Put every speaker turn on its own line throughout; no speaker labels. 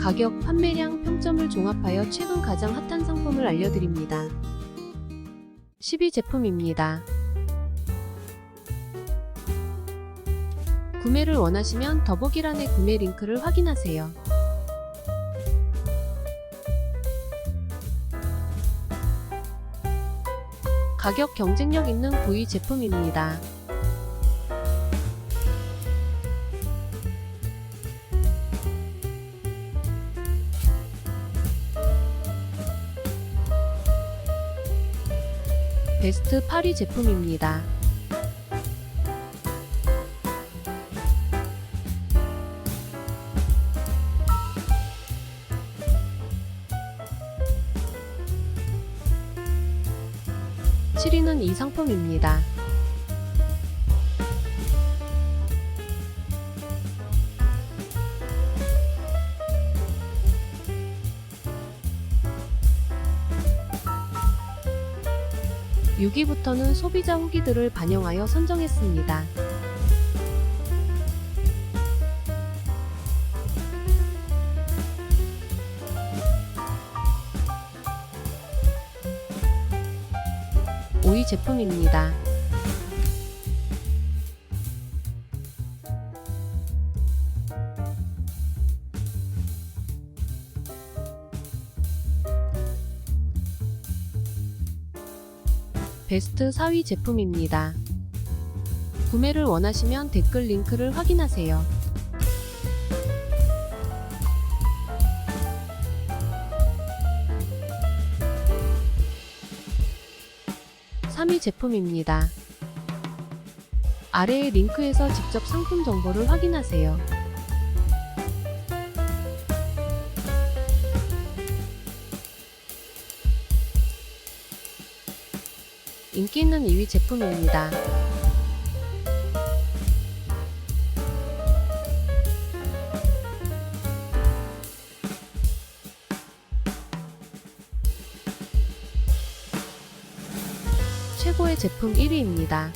가격, 판매량, 평점을 종합하여 최근 가장 핫한 상품을 알려드립니다. 10위 제품입니다. 구매를 원하시면 더보기란의 구매 링크를 확인하세요. 가격 경쟁력 있는 9위 제품입니다. 베스트 8위 제품입니다. (7위는) 이 상품입니다. (6위부터는) 소비자 후기들을 반영하여 선정했습니다. (5위) 제품입니다. 베스트 4위 제품입니다. 구매를 원하시면 댓글 링크를 확인하세요. 3위 제품입니다. 아래의 링크에서 직접 상품 정보를 확인하세요. 인기 있는 2위 제품입니다. 최고의 제품 1위입니다.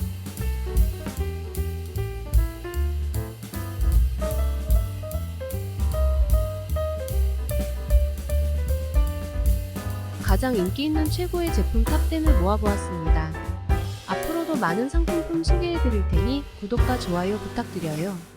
가장 인기 있는 최고의 제품 탑10을 모아보았습니다. 앞으로도 많은 상품품 소개해드릴 테니 구독과 좋아요 부탁드려요.